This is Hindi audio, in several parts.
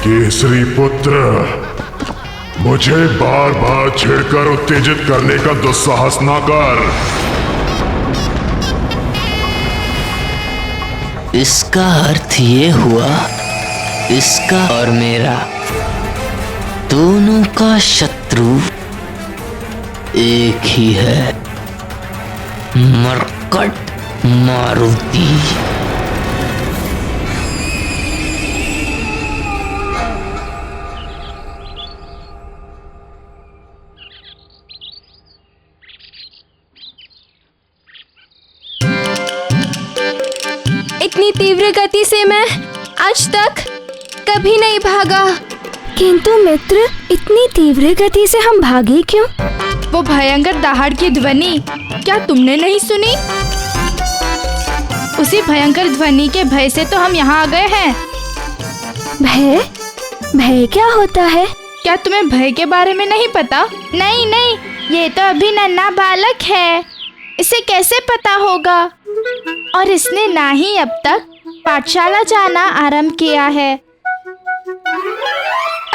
केसरी पुत्र, मुझे बार बार छेड़कर उत्तेजित करने का दुस्साहस ना कर। इसका अर्थ ये हुआ, इसका और मेरा दोनों का शत्रु एक ही है, मरकट मारुति। इतनी तीव्र गति से मैं आज तक कभी नहीं भागा। किंतु मित्र, इतनी तीव्र गति से हम भागे क्यों? वो भयंकर दहाड़ की ध्वनि क्या तुमने नहीं सुनी? उसी भयंकर ध्वनि के भय से तो हम यहाँ आ गए हैं। भय? भय क्या होता है? क्या तुम्हें भय के बारे में नहीं पता? नहीं नहीं, ये तो अभी नन्हा बालक है, इसे कैसे पता होगा? और इसने ना ही अब तक पाठशाला जाना आरंभ किया है।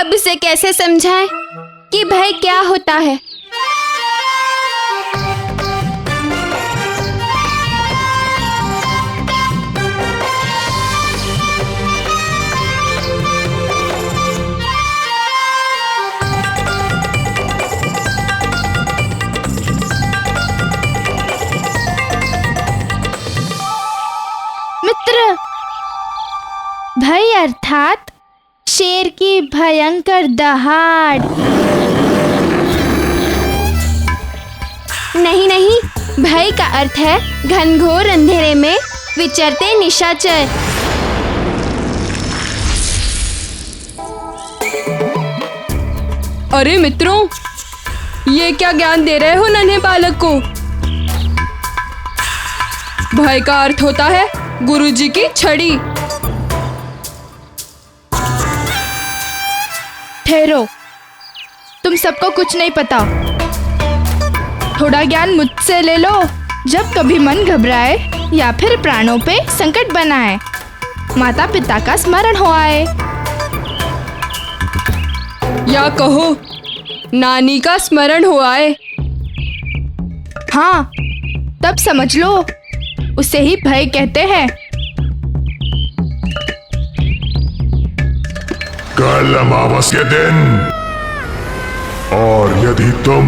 अब इसे कैसे समझाएं कि भय क्या होता है? मित्र, भय अर्थात शेर की भयंकर दहाड़। नहीं नहीं, भय का अर्थ है घनघोर अंधेरे में विचरते निशाचर। अरे मित्रों, ये क्या ज्ञान दे रहे हो नन्हे बालक को? भय का अर्थ होता है गुरुजी की छड़ी। ठहरो, तुम सबको कुछ नहीं पता। थोड़ा ज्ञान मुझसे ले लो। जब कभी मन घबराए या फिर प्राणों पे संकट बनाए, माता पिता का स्मरण हो आए, या कहो नानी का स्मरण हो आए, हाँ तब समझ लो, उसे ही भय कहते हैं। कल अमावस के दिन, और यदि तुम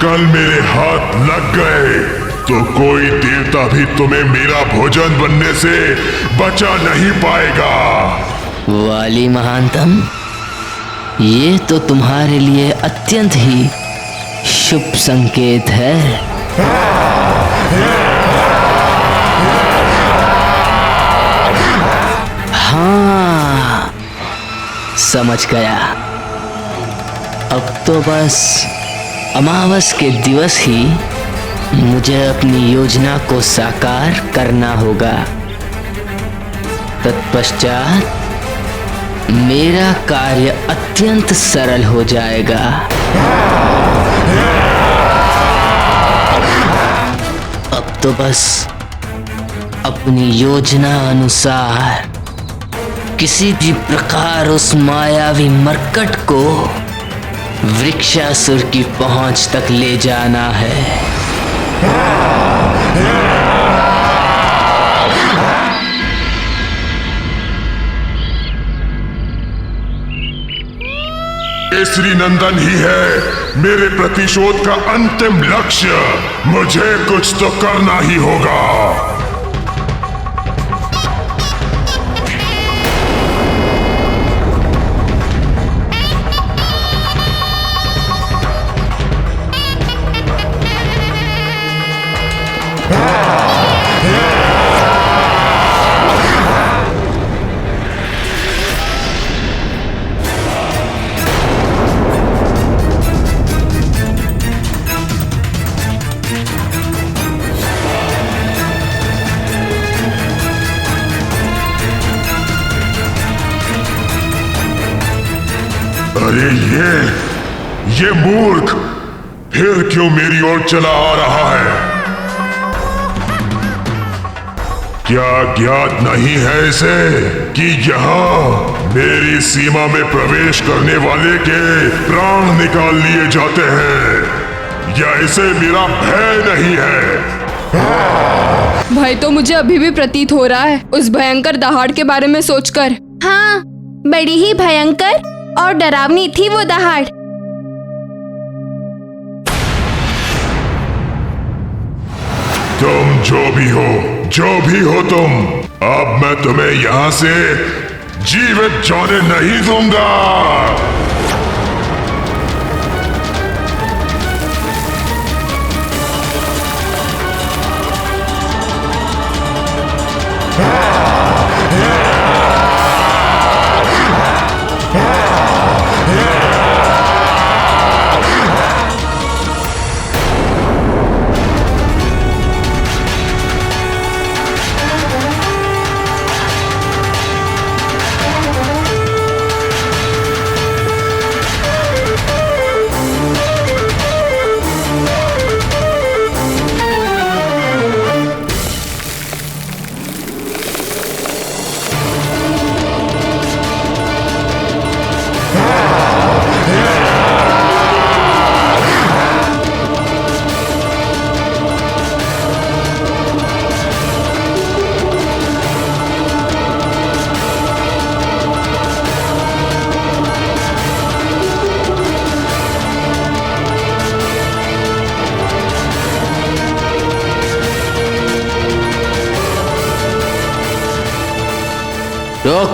कल मेरे हाथ लग गए तो कोई देवता भी तुम्हें मेरा भोजन बनने से बचा नहीं पाएगा। वाली महानतम, ये तो तुम्हारे लिए अत्यंत ही शुभ संकेत है। हाँ, समझ गया। अब तो बस अमावस के दिवस ही मुझे अपनी योजना को साकार करना होगा। तत्पश्चात मेरा कार्य अत्यंत सरल हो जाएगा। अब तो बस अपनी योजना अनुसार किसी भी प्रकार उस मायावी मरकट को वृक्षासुर की पहुंच तक ले जाना है। केसरी नंदन ही है मेरे प्रतिशोध का अंतिम लक्ष्य। मुझे कुछ तो करना ही होगा। अरे ये मूर्ख फिर क्यों मेरी ओर चला आ रहा है? क्या ज्ञात नहीं है इसे कि यहाँ मेरी सीमा में प्रवेश करने वाले के प्राण निकाल लिए जाते हैं, या इसे मेरा भय नहीं है? भय तो मुझे अभी भी प्रतीत हो रहा है उस भयंकर दहाड़ के बारे में सोचकर। हाँ, बड़ी ही भयंकर और डरावनी थी वो दहाड़। तुम जो भी हो तुम, अब मैं तुम्हें यहाँ से जीवित जाने नहीं दूंगा। रोक।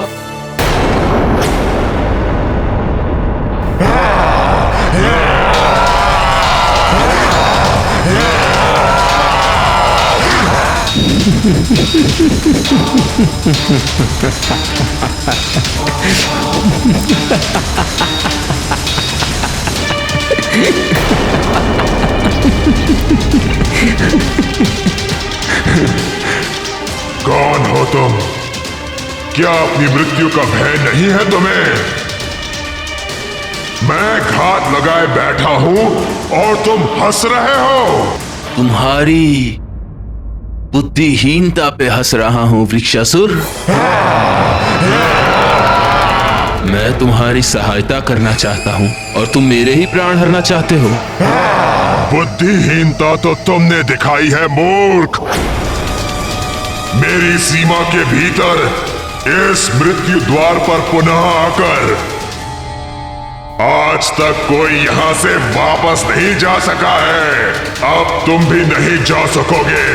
कौन हो तुम? क्या अपनी मृत्यु का भय नहीं है तुम्हें? मैं घात लगाए बैठा हूं और तुम हंस रहे हो। तुम्हारी बुद्धिहीनता पे हंस रहा हूं वृक्षासुर। मैं तुम्हारी सहायता करना चाहता हूं और तुम मेरे ही प्राण हरना चाहते हो। बुद्धिहीनता तो तुमने दिखाई है मूर्ख। मेरी सीमा के भीतर इस मृत्यु द्वार पर पुनः आकर आज तक कोई यहां से वापस नहीं जा सका है। अब तुम भी नहीं जा सकोगे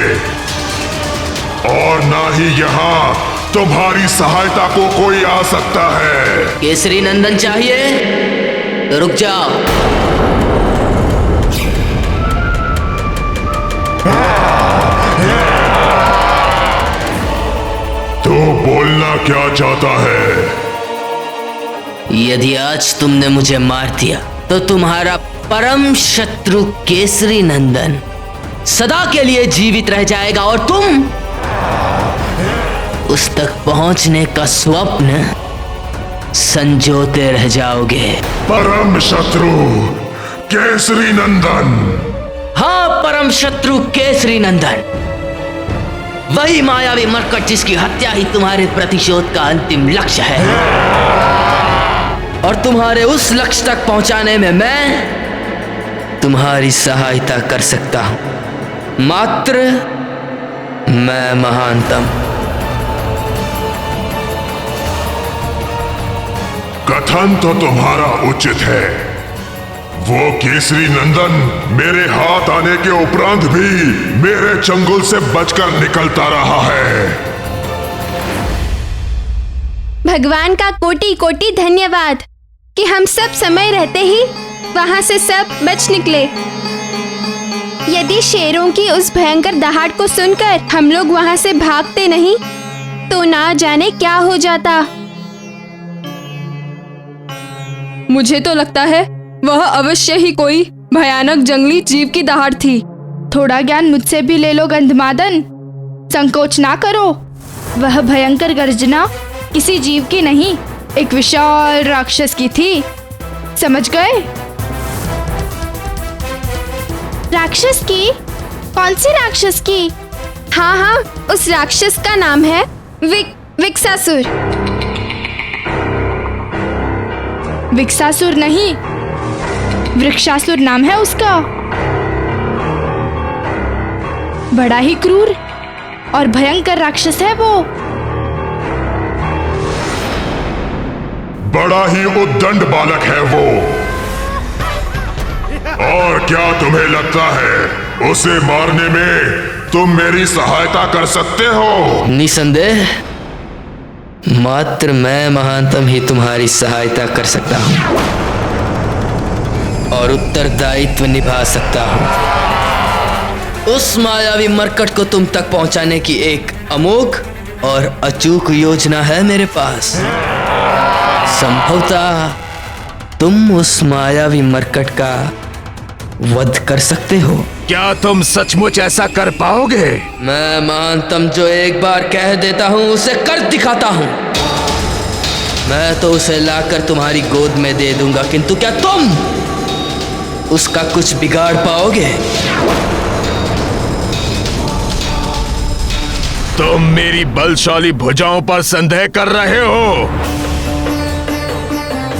और ना ही यहां तुम्हारी सहायता को कोई आ सकता है। केसरी नंदन चाहिए तो रुक जाओ। तो बोलना क्या चाहता है? यदि आज तुमने मुझे मार दिया तो तुम्हारा परम शत्रु केसरी नंदन सदा के लिए जीवित रह जाएगा और तुम उस तक पहुंचने का स्वप्न संजोते रह जाओगे। परम शत्रु केसरी नंदन। हाँ, परम शत्रु केसरी नंदन, वही मायावी मरकट जिसकी हत्या ही तुम्हारे प्रतिशोध का अंतिम लक्ष्य है। और तुम्हारे उस लक्ष्य तक पहुंचाने में मैं तुम्हारी सहायता कर सकता हूं, मात्र मैं महानतम। कथन तो तुम्हारा उचित है। वो केसरी नंदन मेरे हाथ आने के उपरांत भी मेरे चंगुल से बचकर निकलता रहा है। भगवान का कोटि कोटि धन्यवाद कि हम सब समय रहते ही वहां से सब बच निकले। यदि शेरों की उस भयंकर दहाड़ को सुनकर हम लोग वहां से भागते नहीं तो ना जाने क्या हो जाता। मुझे तो लगता है वह अवश्य ही कोई भयानक जंगली जीव की दहाड़ थी। थोड़ा ज्ञान मुझसे भी ले लो गंधमादन, संकोच ना करो। वह भयंकर गर्जना किसी जीव की नहीं, एक विशाल राक्षस की थी, समझ गए? राक्षस की? कौन सी राक्षस की? हाँ हाँ, उस राक्षस का नाम है विक्सासुर। विक्सासुर नहीं, वृक्षासुर नाम है उसका। बड़ा ही क्रूर और भयंकर राक्षस है वो। बड़ा ही उद्दंड बालक है वो। और क्या तुम्हें लगता है उसे मारने में तुम मेरी सहायता कर सकते हो? निसंदेह मात्र मैं महानतम ही तुम्हारी सहायता कर सकता हूं और उत्तरदायित्व निभा सकता हूं। उस मायावी मरकट को तुम तक पहुंचाने की एक अमोघ और अचूक योजना है मेरे पास। संभवतः तुम उस मायावी मरकट का वध कर सकते हो। क्या तुम सचमुच ऐसा कर पाओगे? मैं महानतम जो एक बार कह देता हूं उसे कर दिखाता हूं। मैं तो उसे लाकर तुम्हारी गोद में दे दूंगा, किंतु क्या तुम उसका कुछ बिगाड़ पाओगे? तुम मेरी बलशाली भुजाओं पर संदेह कर रहे हो?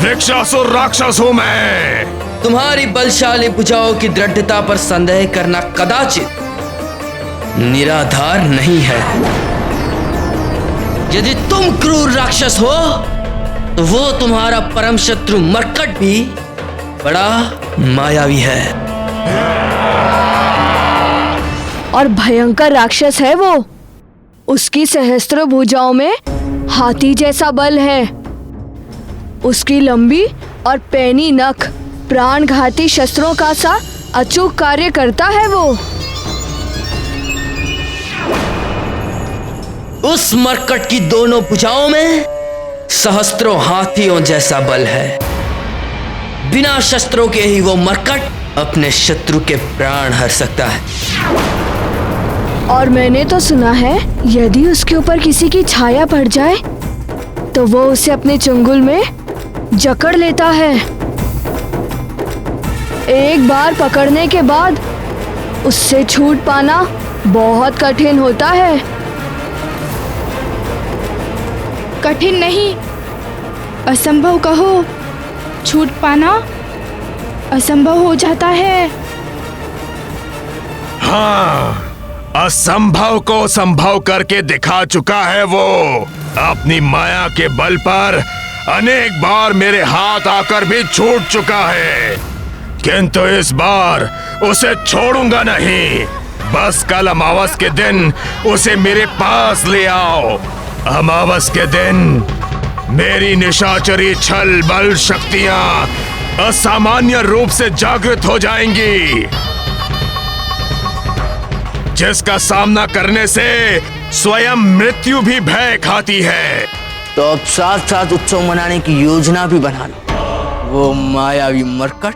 वृक्षासुर राक्षस हूं मैं। तुम्हारी बलशाली भुजाओं की दृढ़ता पर संदेह करना कदाचित निराधार नहीं है। यदि तुम क्रूर राक्षस हो तो वो तुम्हारा परम शत्रु मरकट भी बड़ा मायावी है और भयंकर राक्षस है वो। उसकी सहस्त्र भुजाओं में हाथी जैसा बल है। उसकी लंबी और पैनी नख प्राणघाती शस्त्रों का सा अचूक कार्य करता है वो। उस मरकट की दोनों भुजाओं में सहस्त्रों हाथियों जैसा बल है। बिना शस्त्रों के ही वो मरकट अपने शत्रु के प्राण हर सकता है। और मैंने तो सुना है यदि उसके ऊपर किसी की छाया पड़ जाए तो वो उसे अपने चंगुल में जकड़ लेता है। एक बार पकड़ने के बाद उससे छूट पाना बहुत कठिन होता है। कठिन नहीं, असंभव कहो। छूट पाना असंभव हो जाता है। हाँ, असंभव को संभव करके दिखा चुका है वो। अपनी माया के बल पर अनेक बार मेरे हाथ आकर भी छूट चुका है, किंतु इस बार उसे छोड़ूंगा नहीं। बस कल अमावस के दिन उसे मेरे पास ले आओ। अमावस के दिन मेरी निशाचरी छल बल शक्तियां असामान्य रूप से जागृत हो जाएंगी, जिसका सामना करने से स्वयं मृत्यु भी भय खाती है। तो अब साथ साथ उत्सव मनाने की योजना भी बना लो। वो मायावी मरकट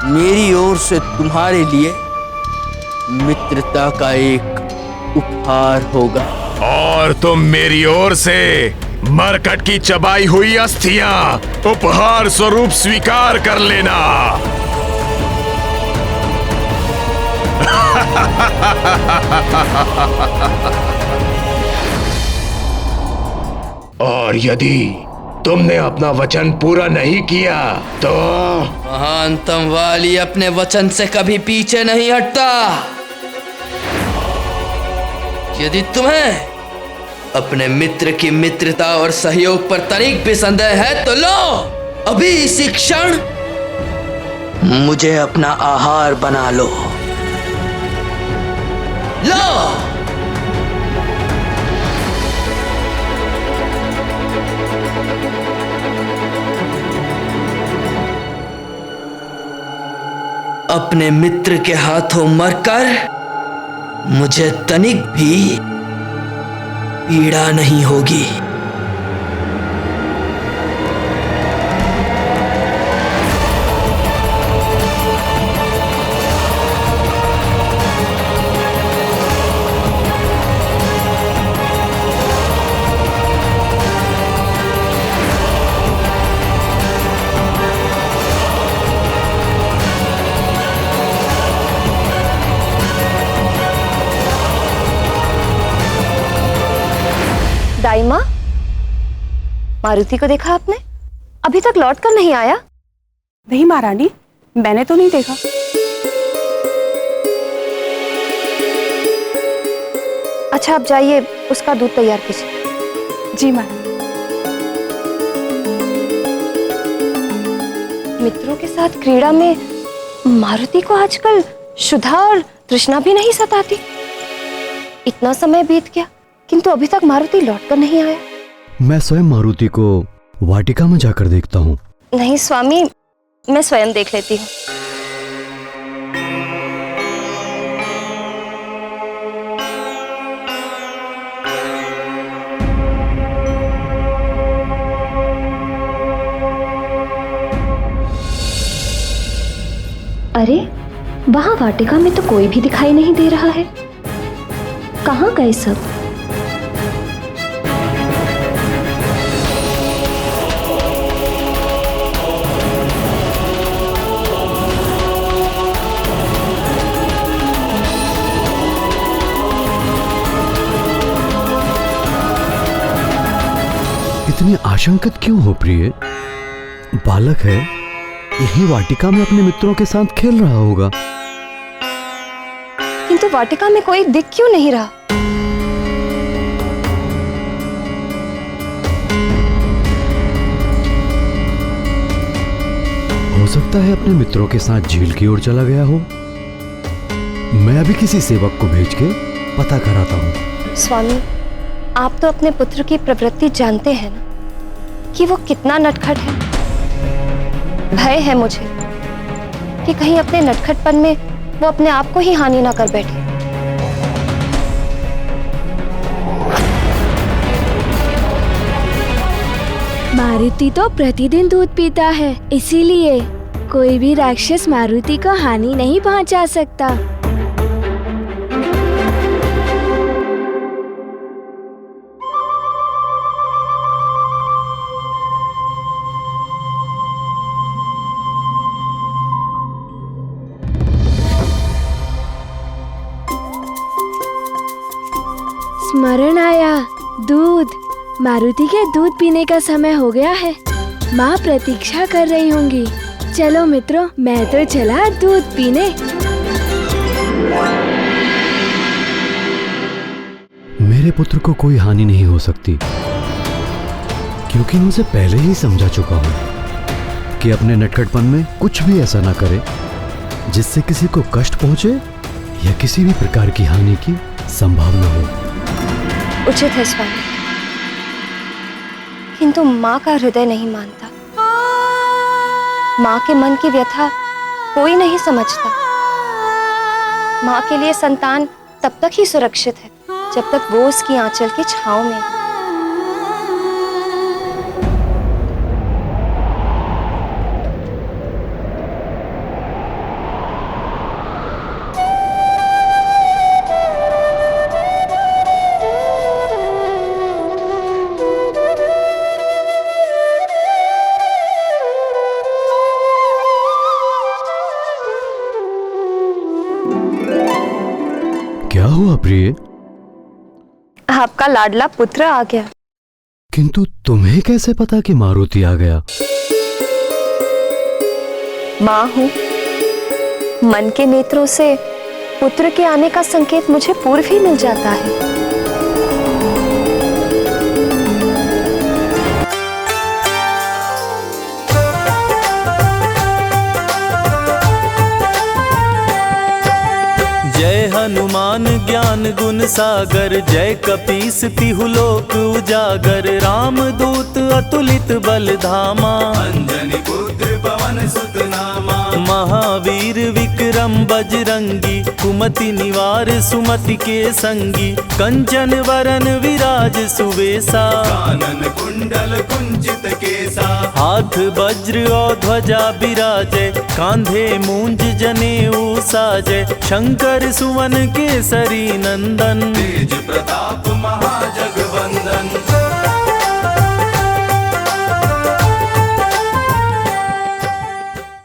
मेरी ओर से तुम्हारे लिए मित्रता का एक उपहार होगा। और तुम मेरी ओर से मरकट की चबाई हुई अस्थियां उपहार स्वरूप स्वीकार कर लेना। और यदि तुमने अपना वचन पूरा नहीं किया तो महानतम वाली अपने वचन से कभी पीछे नहीं हटता। यदि तुम्हें अपने मित्र की मित्रता और सहयोग पर तनिक भी संदेह है तो लो, अभी इसी क्षण मुझे अपना आहार बना लो। लो, अपने मित्र के हाथों मरकर मुझे तनिक भी पीड़ा नहीं होगी। मारुति को देखा आपने? अभी तक लौट कर नहीं आया। नहीं महारानी, मैंने तो नहीं देखा। अच्छा, आप जाइए, उसका दूध तैयार कीजिए। जी माँ। मित्रों के साथ क्रीड़ा में मारुति को आजकल शुद्धा और तृष्णा भी नहीं सताती। इतना समय बीत गया किंतु अभी तक मारुति लौटकर नहीं आया। मैं स्वयं मारुति को वाटिका में जाकर देखता हूँ। नहीं स्वामी, मैं स्वयं देख लेती हूँ। अरे, वहां वाटिका में तो कोई भी दिखाई नहीं दे रहा है। कहाँ गए सब? इतनी आशंकित क्यों हो प्रिय? बालक है, यही वाटिका में अपने मित्रों के साथ खेल रहा होगा। किंतु वाटिका में कोई दिख क्यों नहीं रहा? हो सकता है अपने मित्रों के साथ झील की ओर चला गया हो। मैं अभी किसी सेवक को भेज के पता कराता हूँ। स्वामी, आप तो अपने पुत्र की प्रवृत्ति जानते हैं ना, कि वो कितना नटखट है। भय है मुझे कि कहीं अपने नटखटपन में वो अपने आप को ही हानि ना कर बैठे। मारुति तो प्रतिदिन दूध पीता है, इसीलिए कोई भी राक्षस मारुति को हानि नहीं पहुंचा सकता। स्मरण आया, दूध। मारुति के दूध पीने का समय हो गया है। माँ प्रतीक्षा कर रही होंगी। चलो मित्रों, मैं तो चला दूध पीने। मेरे पुत्र को कोई हानि नहीं हो सकती, क्योंकि मैं उसे पहले ही समझा चुका हूँ कि अपने नटखटपन में कुछ भी ऐसा ना करे जिससे किसी को कष्ट पहुंचे या किसी भी प्रकार की हानि की संभावना हो। उचित है स्वामी, किंतु माँ का हृदय नहीं मानता। माँ के मन की व्यथा कोई नहीं समझता। माँ के लिए संतान तब तक ही सुरक्षित है जब तक वो उसकी आंचल की छांव में है। क्या हुआ प्रिय? आपका लाडला पुत्र आ गया। किंतु तुम्हें कैसे पता कि मारुति आ गया? माँ हूँ, मन के नेत्रों से पुत्र के आने का संकेत मुझे पूर्व ही मिल जाता है। जय हनुमान ज्ञान गुण सागर, जय कपीस तिहु लोक उजागर, राम दूत अतुलित बल धामा, अंजनी पुत्र पवन सुत नामा, महावीर विक्रम बजरंगी, कुमति निवार सुमति के संगी, कंचन वरन विराज सुवेसा, कानन कुंडल कुंचित केसा, हाथ वज्र और ध्वजा बिराजे, कांधे मूंज जनेऊ साजे, शंकर सुवन केसरी नंदन, तेज प्रताप महाजगवंदन।